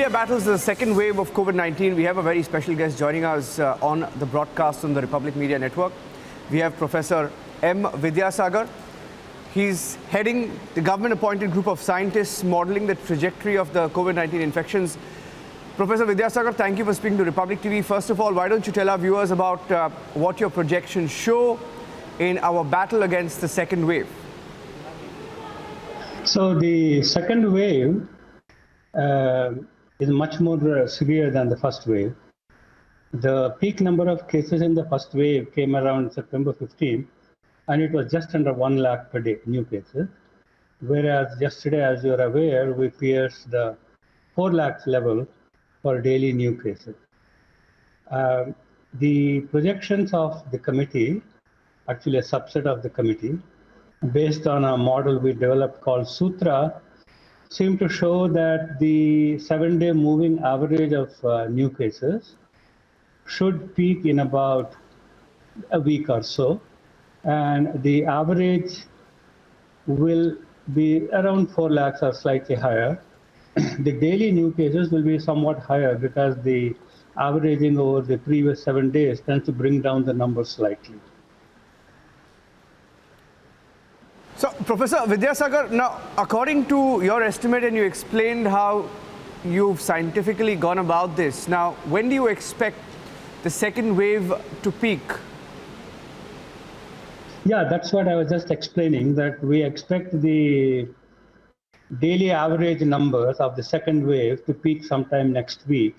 India battles the second wave of COVID-19. We have a very special guest joining us on the broadcast on the Republic Media Network. We have Professor M. Vidyasagar. He's heading the government-appointed group of scientists modeling the trajectory of the COVID-19 infections. Professor Vidyasagar, thank you for speaking to Republic TV. First of all, why don't you tell our viewers about what your projections show in our battle against the second wave? So the second wave is much more severe than the first wave. The peak number of cases in the first wave came around September 15, and it was just under 1 lakh per day, new cases. Whereas yesterday, as you're aware, we pierced the 4 lakhs level for daily new cases. The projections of the committee, actually a subset of the committee, based on a model we developed called Sutra, seem to show that the 7-day moving average of new cases should peak in about a week or so, and the average will be around 4 lakhs or slightly higher. The daily new cases will be somewhat higher because the averaging over the previous 7 days tends to bring down the numbers slightly. So, Professor Vidyasagar, now, according to your estimate, and you explained how you've scientifically gone about this, now, when do you expect the second wave to peak? Yeah, that's what I was just explaining, that we expect the daily average numbers of the second wave to peak sometime next week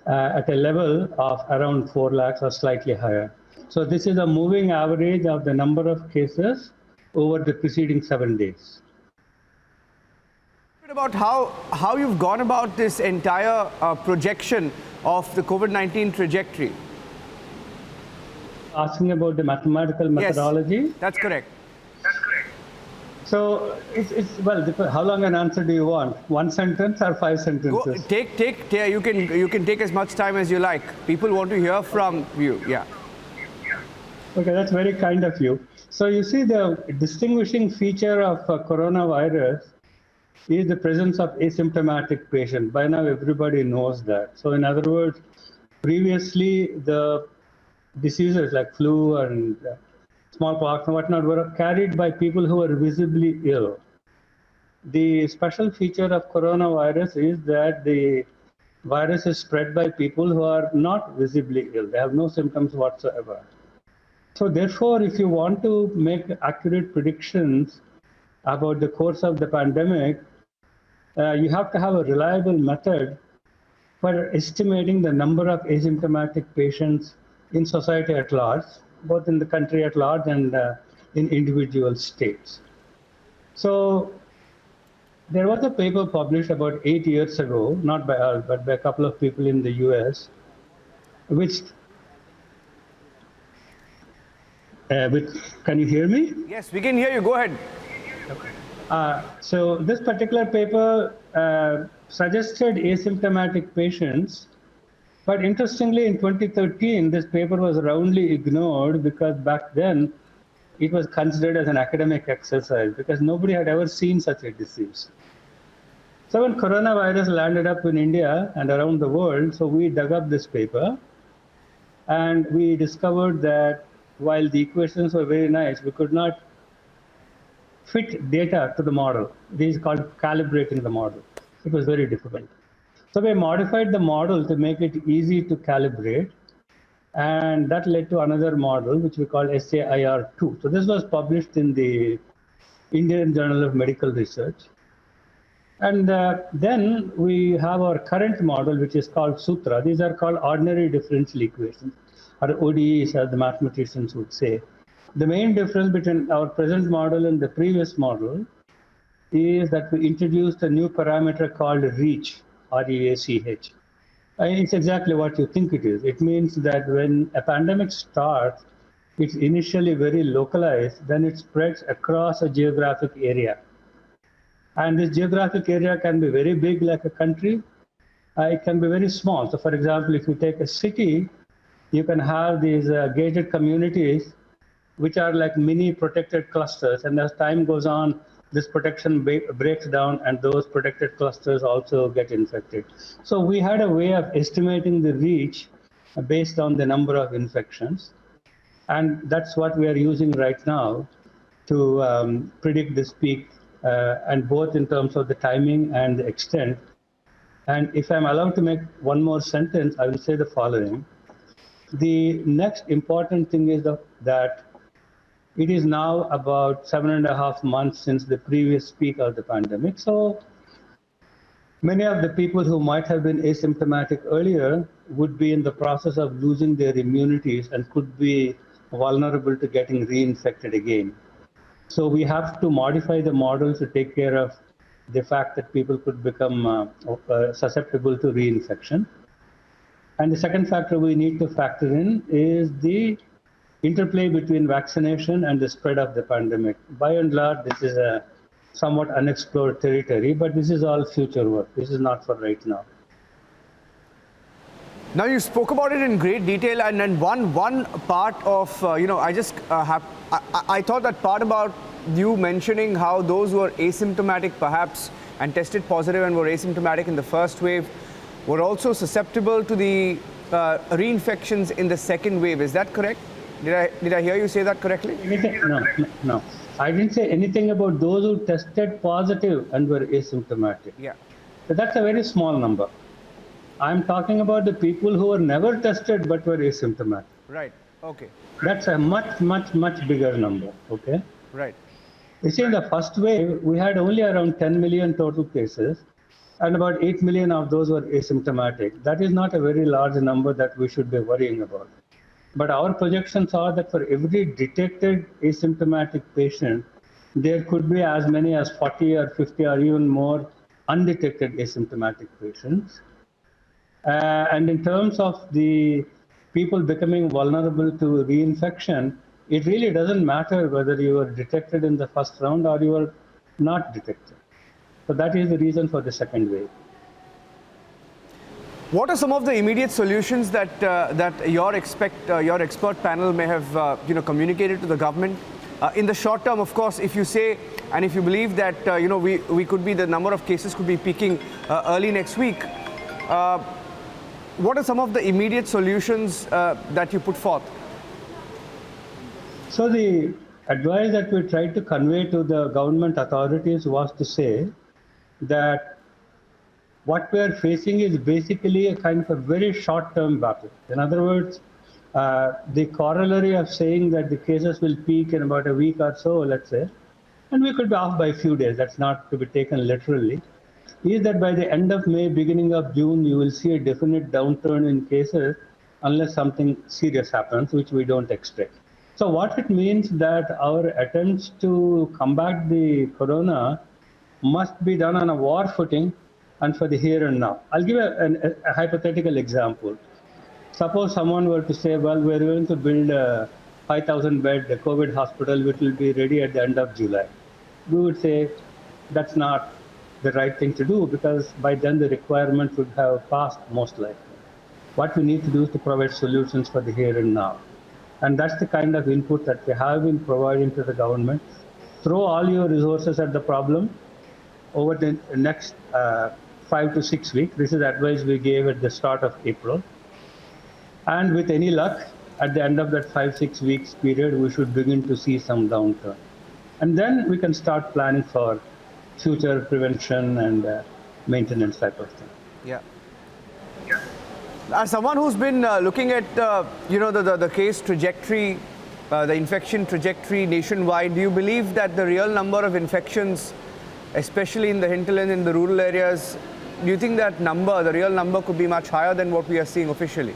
at a level of around 4 lakhs or slightly higher. So this is a moving average of the number of cases over the preceding 7 days. About how you've gone about this entire projection of the COVID-19 trajectory. Asking about the mathematical methodology? Yes, that's correct. So well, how long an answer do you want? 1 sentence or 5 sentences? You can take as much time as you like. People want to hear from you. Yeah. Okay, that's very kind of you. So you see, the distinguishing feature of coronavirus is the presence of asymptomatic patient. By now, everybody knows that. So in other words, previously the diseases like flu and smallpox and whatnot were carried by people who were visibly ill. The special feature of coronavirus is that the virus is spread by people who are not visibly ill. They have no symptoms whatsoever. So therefore, if you want to make accurate predictions about the course of the pandemic, you have to have a reliable method for estimating the number of asymptomatic patients in society at large, both in the country at large and in individual states. So there was a paper published about 8 years ago, not by us, but by a couple of people in the US, which can you hear me? Yes, we can hear you. Go ahead. So this particular paper suggested asymptomatic patients, but interestingly, in 2013, this paper was roundly ignored because back then it was considered as an academic exercise because nobody had ever seen such a disease. So when coronavirus landed up in India and around the world, so we dug up this paper and we discovered that while the equations were very nice, we could not fit data to the model. This is called calibrating the model. It was very difficult. So we modified the model to make it easy to calibrate, and that led to another model, which we call SAIR2. So this was published in the Indian Journal of Medical Research. And then we have our current model, which is called Sutra. These are called ordinary differential equations, or ODEs, as the mathematicians would say. The main difference between our present model and the previous model is that we introduced a new parameter called REACH, R-E-A-C-H. It's exactly what you think it is. It means that when a pandemic starts, it's initially very localized, then it spreads across a geographic area. And this geographic area can be very big, like a country. It can be very small. So for example, if you take a city, you can have these gated communities, which are like mini protected clusters. And as time goes on, this protection breaks down and those protected clusters also get infected. So we had a way of estimating the reach based on the number of infections. And that's what we are using right now to predict this peak, and both in terms of the timing and the extent. And if I'm allowed to make one more sentence, I will say the following. The next important thing is that it is now about 7.5 months since the previous peak of the pandemic. So many of the people who might have been asymptomatic earlier would be in the process of losing their immunities and could be vulnerable to getting reinfected again. So we have to modify the model to take care of the fact that people could become susceptible to reinfection. And the second factor we need to factor in is the interplay between vaccination and the spread of the pandemic. By and large, this is a somewhat unexplored territory, but this is all future work. This is not for right now. Now you spoke about it in great detail, and then one part of I thought that part about you mentioning how those who were asymptomatic perhaps and tested positive and were asymptomatic in the first wave were also susceptible to the reinfections in the second wave. Is that correct? Did I hear you say that correctly? No. I didn't say anything about those who tested positive and were asymptomatic. Yeah. So that's a very small number. I'm talking about the people who were never tested but were asymptomatic. Right. Okay. That's a much bigger number. Okay. Right. You see, in the first wave, we had only around 10 million total cases, and about 8 million of those were asymptomatic. That is not a very large number that we should be worrying about. But our projections are that for every detected asymptomatic patient, there could be as many as 40 or 50 or even more undetected asymptomatic patients. And in terms of the people becoming vulnerable to reinfection, it really doesn't matter whether you were detected in the first round or you were not detected. So that is the reason for the second wave. What are some of the immediate solutions that your expert panel may have communicated to the government? In the short term, of course, if you say and if you believe that we could be, the number of cases could be peaking early next week, what are some of the immediate solutions that you put forth? So the advice that we tried to convey to the government authorities was to say that what we are facing is basically a kind of a very short-term battle. In other words, the corollary of saying that the cases will peak in about a week or so, let's say, and we could be off by a few days, that's not to be taken literally, is that by the end of May, beginning of June, you will see a definite downturn in cases unless something serious happens, which we don't expect. So what it means that our attempts to combat the corona must be done on a war footing and for the here and now. I'll give a hypothetical example. Suppose someone were to say, well, we're going to build a 5,000-bed COVID hospital which will be ready at the end of July. We would say that's not the right thing to do because by then the requirement would have passed most likely. What we need to do is to provide solutions for the here and now. And that's the kind of input that we have been providing to the government. Throw all your resources at the problem over the next 5 to 6 weeks. This is advice we gave at the start of April. And with any luck, at the end of that 5-6 weeks period, we should begin to see some downturn. And then we can start planning for future prevention and maintenance type of thing. Yeah. As someone who's been looking at the case trajectory, the infection trajectory nationwide, do you believe that the real number of infections, especially in the hinterland, in the rural areas, do you think that number, the real number, could be much higher than what we are seeing officially?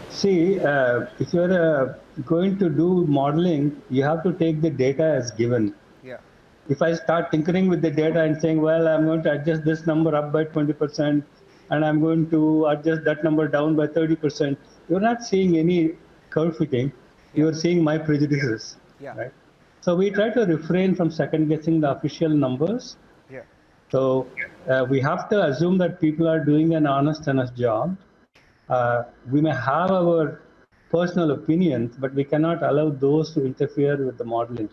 See, if you're going to do modeling, you have to take the data as given. Yeah. If I start tinkering with the data and saying, well, I'm going to adjust this number up by 20%, and I'm going to adjust that number down by 30%, you're not seeing any curve fitting. You're seeing my prejudices. Yeah. Right? So we try to refrain from second guessing the official numbers. Yeah. So we have to assume that people are doing an honest job. We may have our personal opinions, but we cannot allow those to interfere with the modeling.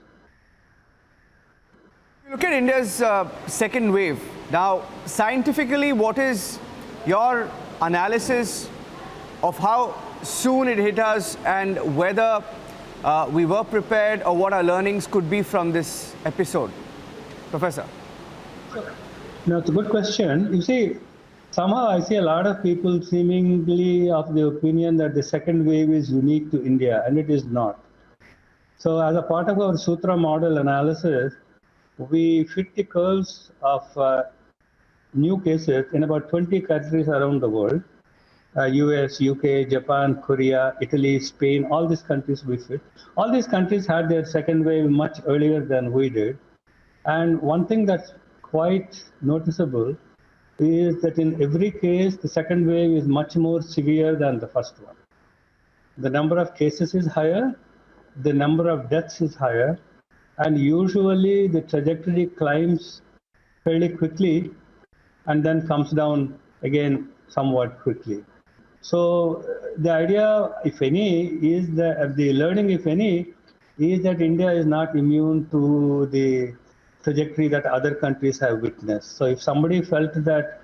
Look at India's second wave. Now, scientifically, what is your analysis of how soon it hit us and whether we were prepared or what our learnings could be from this episode? Professor. No, it's a good question. You see, somehow I see a lot of people seemingly of the opinion that the second wave is unique to India, and it is not. So as a part of our Sutra model analysis, we fit the curves of new cases in about 20 countries around the world. US, UK, Japan, Korea, Italy, Spain, all these countries we fit. All these countries had their second wave much earlier than we did. And one thing that's quite noticeable is that in every case, the second wave is much more severe than the first one. The number of cases is higher, the number of deaths is higher, and usually the trajectory climbs fairly quickly and then comes down again somewhat quickly. So the idea, if any, is that the learning, if any, is that India is not immune to the trajectory that other countries have witnessed. So if somebody felt that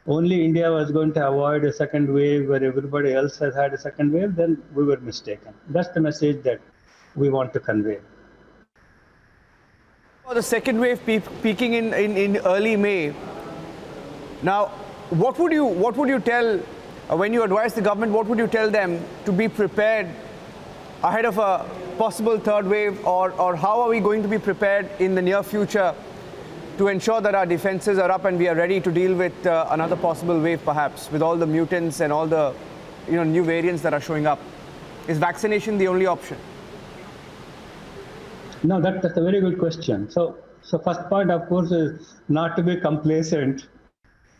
only India was going to avoid a second wave where everybody else has had a second wave, then we were mistaken. That's the message that we want to convey. The second wave peaking in early May. Now, what would you tell when you advise the government? What would you tell them to be prepared ahead of a possible third wave, or how are we going to be prepared in the near future to ensure that our defenses are up and we are ready to deal with another possible wave, perhaps with all the mutants and all the new variants that are showing up? Is vaccination the only option? No, that's a very good question. So first part, of course, is not to be complacent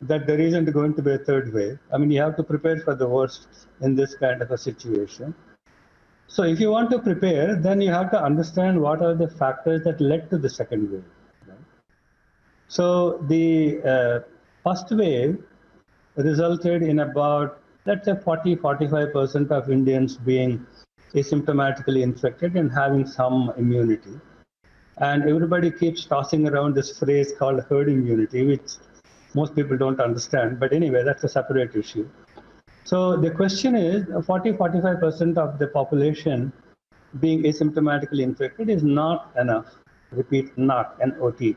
that there isn't going to be a third wave. I mean, you have to prepare for the worst in this kind of a situation. So if you want to prepare, then you have to understand what are the factors that led to the second wave. Right? So the first wave resulted in about, let's say, 40-45% of Indians being asymptomatically infected and having some immunity. And everybody keeps tossing around this phrase called herd immunity, which most people don't understand. But anyway, that's a separate issue. So the question is, 40-45% of the population being asymptomatically infected is not enough. Repeat, not, N-O-T,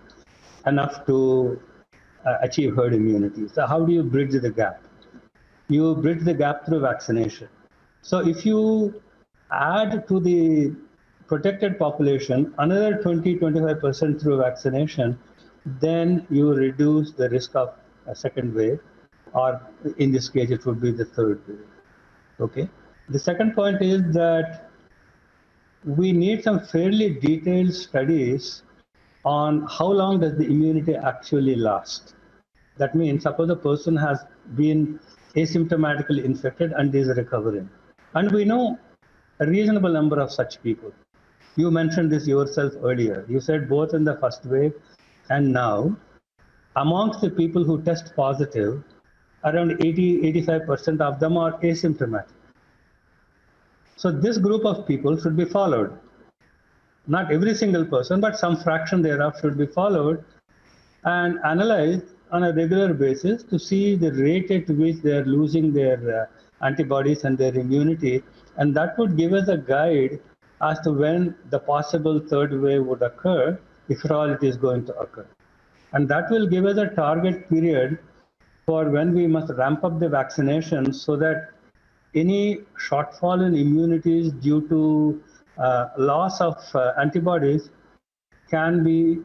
enough to achieve herd immunity. So how do you bridge the gap? You bridge the gap through vaccination. So if you add to the protected population another 20-25% through vaccination, then you reduce the risk of a second wave, or in this case, it would be the third wave. Okay. The second point is that we need some fairly detailed studies on how long does the immunity actually last. That means, suppose a person has been asymptomatically infected and is recovering. And we know a reasonable number of such people. You mentioned this yourself earlier. You said both in the first wave and now, amongst the people who test positive, around 80-85% of them are asymptomatic. So this group of people should be followed. Not every single person, but some fraction thereof should be followed and analyzed on a regular basis to see the rate at which they are losing their antibodies and their immunity. And that would give us a guide as to when the possible third wave would occur, if at all it is going to occur. And that will give us a target period for when we must ramp up the vaccinations so that any shortfall in immunities due to loss of antibodies can be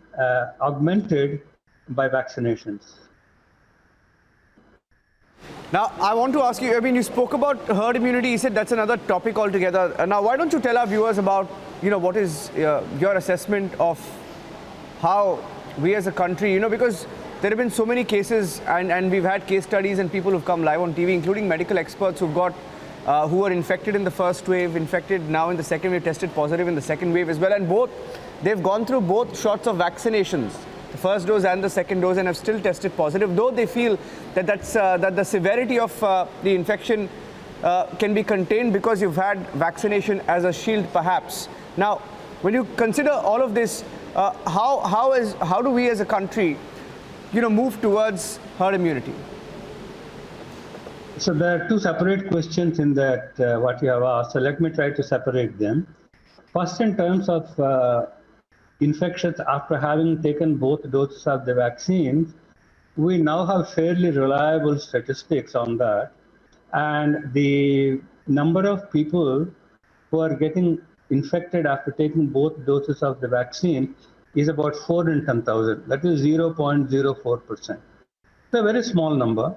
augmented by vaccinations. Now, I want to ask you, I mean, you spoke about herd immunity. You said that's another topic altogether. Now, why don't you tell our viewers about, what is your assessment of how we as a country, because there have been so many cases and we've had case studies and people who've come live on TV, including medical experts who were infected in the first wave, infected now in the second wave, tested positive in the second wave as well. And they've gone through both shots of vaccinations, the first dose and the second dose, and have still tested positive, though they feel that that the severity of the infection can be contained because you've had vaccination as a shield, perhaps. Now, when you consider all of this, How do we as a country, move towards herd immunity? So there are two separate questions in that what you have asked. So let me try to separate them. First, in terms of infections after having taken both doses of the vaccine, we now have fairly reliable statistics on that. And the number of people who are getting infected after taking both doses of the vaccine is about 4 in 10,000. That is 0.04%. It's a very small number.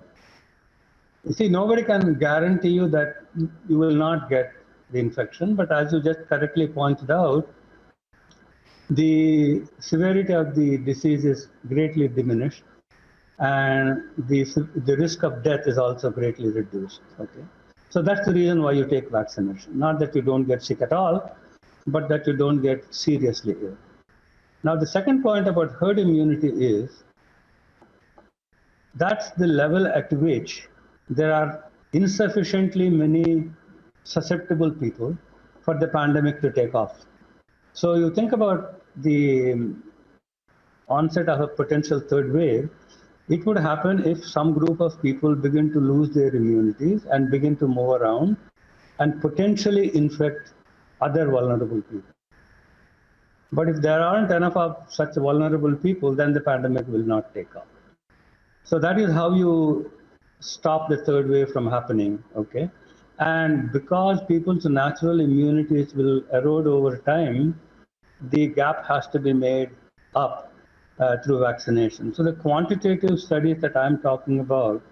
You see, nobody can guarantee you that you will not get the infection, but as you just correctly pointed out, the severity of the disease is greatly diminished, and the risk of death is also greatly reduced. Okay, so that's the reason why you take vaccination. Not that you don't get sick at all, but that you don't get seriously ill. Now, the second point about herd immunity is that's the level at which there are insufficiently many susceptible people for the pandemic to take off. So you think about the onset of a potential third wave, it would happen if some group of people begin to lose their immunities and begin to move around and potentially infect other vulnerable people. But if there aren't enough of such vulnerable people, then the pandemic will not take off. So that is how you stop the third wave from happening, okay? And because people's natural immunities will erode over time, the gap has to be made up through vaccination. So the quantitative studies that I'm talking about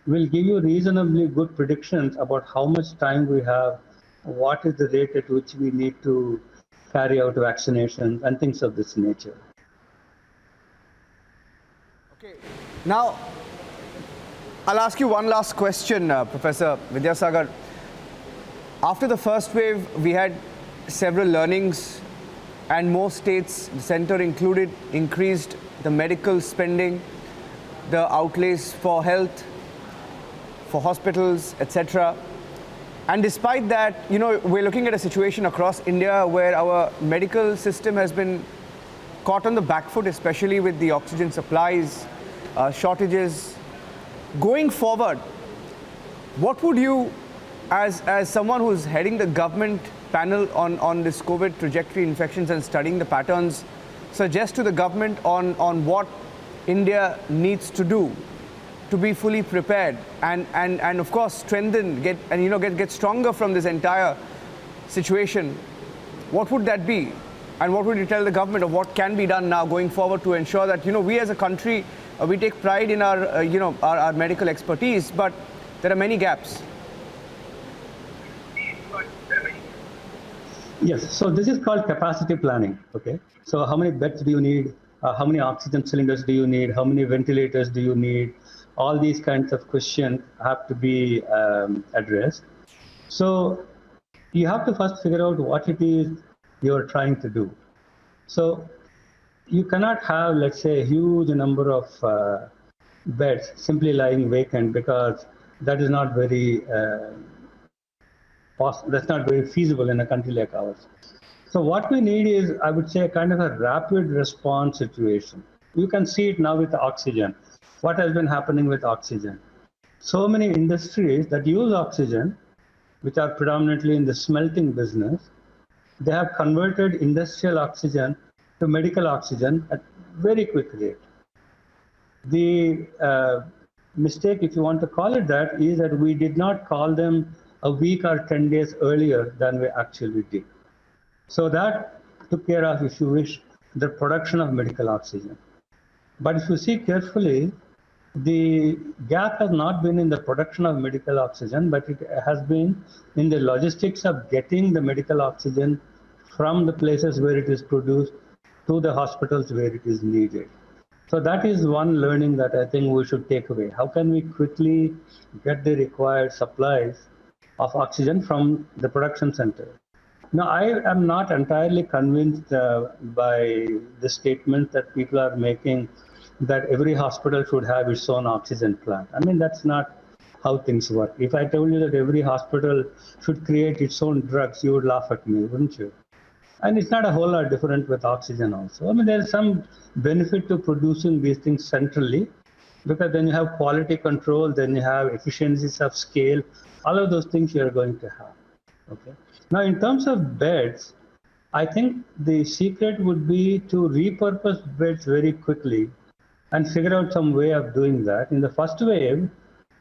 will give you reasonably good predictions about how much time we have, what is the rate at which we need to carry out vaccinations and things of this nature. Okay. Now, I'll ask you one last question, Professor Vidyasagar. After the first wave, we had several learnings, and most states, the center included, increased the medical spending, the outlays for health, for hospitals, etc. And despite that, we're looking at a situation across India where our medical system has been caught on the back foot, especially with the oxygen supplies, shortages. Going forward, what would you, as someone who's heading the government panel on this COVID trajectory infections and studying the patterns, suggest to the government on what India needs to do to be fully prepared and of course strengthen, get stronger from this entire situation? What would that be? And what would you tell the government of what can be done now going forward to ensure that we as a country, we take pride in our our medical expertise, but there are many gaps. Yes, so this is called capacity planning, okay? So how many beds do you need? How many oxygen cylinders do you need? How many ventilators do you need? All these kinds of questions have to be addressed. So you have to first figure out what it is you're trying to do. So you cannot have, let's say, a huge number of beds simply lying vacant, because that is not very that's not very feasible in a country like ours. So what we need is, I would say, a kind of a rapid response situation. You can see it now with oxygen. What has been happening with oxygen? So many industries that use oxygen, which are predominantly in the smelting business, they have converted industrial oxygen to medical oxygen at very quick rate. The mistake, if you want to call it that, is that we did not call them a week or 10 days earlier than we actually did. So that took care of, if you wish, the production of medical oxygen. But if you see carefully, the gap has not been in the production of medical oxygen, but it has been in the logistics of getting the medical oxygen from the places where it is produced to the hospitals where it is needed. So that is one learning that I think we should take away. How can we quickly get the required supplies of oxygen from the production center? Now, I am not entirely convinced by the statement that people are making that every hospital should have its own oxygen plant. I mean, that's not how things work. If I told you that every hospital should create its own drugs, you would laugh at me, wouldn't you? And it's not a whole lot different with oxygen also. I mean, there's some benefit to producing these things centrally, because then you have quality control, then you have efficiencies of scale, all of those things you're going to have. Okay. Now, in terms of beds, I think the secret would be to repurpose beds very quickly and figure out some way of doing that. In the first wave,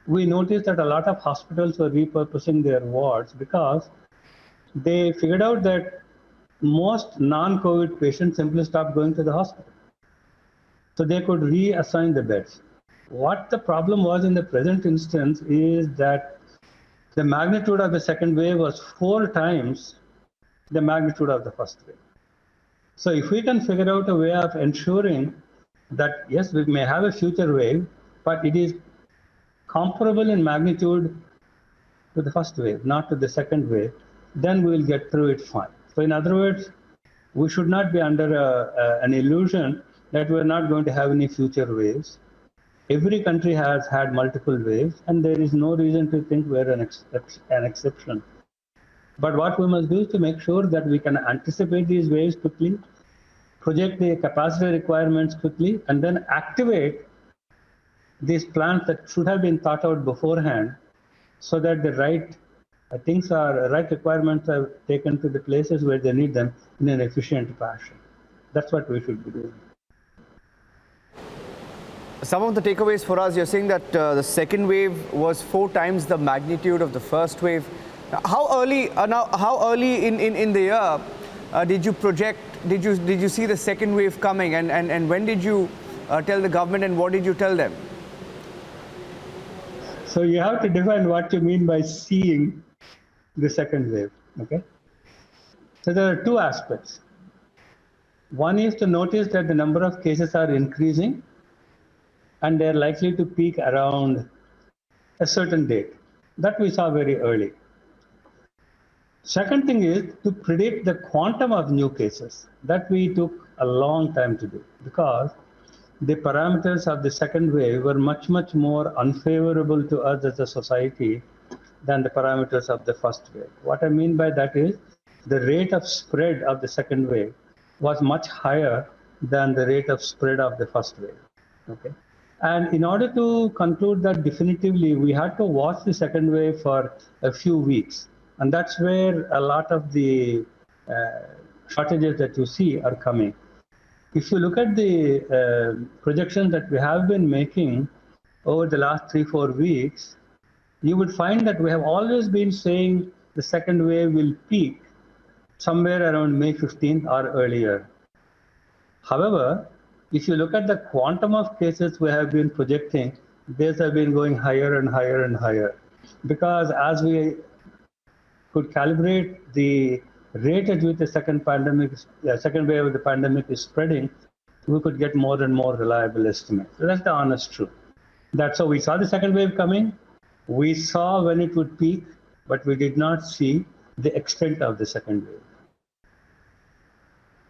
we noticed that a lot of hospitals were repurposing their wards because they figured out that most non-COVID patients simply stopped going to the hospital. So they could reassign the beds. What the problem was in the present instance is that the magnitude of the second wave was 4 times the magnitude of the first wave. So if we can figure out a way of ensuring that, yes, we may have a future wave, but it is comparable in magnitude to the first wave, not to the second wave, then we will get through it fine. So in other words, we should not be under an illusion that we're not going to have any future waves. Every country has had multiple waves, and there is no reason to think we're an exception. But what we must do is to make sure that we can anticipate these waves quickly, project the capacity requirements quickly, and then activate these plans that should have been thought out beforehand, so that the right requirements are taken to the places where they need them in an efficient fashion. That's what we should be doing. Some of the takeaways for us, you're saying that the second wave was 4 times the magnitude of the first wave. How early in the year did you project, did you see the second wave coming, and when did you tell the government, and what did you tell them? So you have to define what you mean by seeing the second wave, okay? So there are 2 aspects. One is to notice that the number of cases are increasing, and they're likely to peak around a certain date. That we saw very early. Second thing is to predict the quantum of new cases. That we took a long time to do, because the parameters of the second wave were much, much more unfavorable to us as a society than the parameters of the first wave. What I mean by that is the rate of spread of the second wave was much higher than the rate of spread of the first wave. Okay. And in order to conclude that definitively, we had to watch the second wave for a few weeks. And that's where a lot of the shortages that you see are coming. If you look at the projections that we have been making over the last 3-4 weeks, you would find that we have always been saying the second wave will peak somewhere around May 15th or earlier. However, if you look at the quantum of cases we have been projecting, these have been going higher and higher and higher. Because as we could calibrate the rate at which the second wave of the pandemic is spreading, we could get more and more reliable estimates. So that's the honest truth. That's how we saw the second wave coming. We saw when it would peak, but we did not see the extent of the second wave.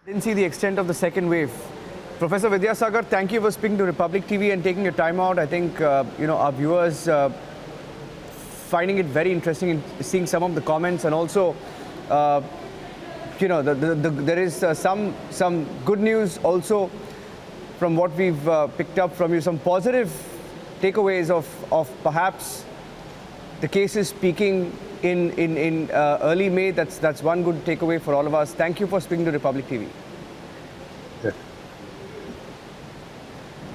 Didn't see the extent of the second wave. Professor Vidyasagar, thank you for speaking to Republic TV and taking your time out. I think our viewers finding it very interesting in seeing some of the comments, and also there is some good news also from what we've picked up from you, some positive takeaways of perhaps the cases peaking in early May. That's one good takeaway for all of us. Thank you for speaking to Republic TV. Yes.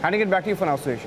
Handing it back to you for now, Suresh.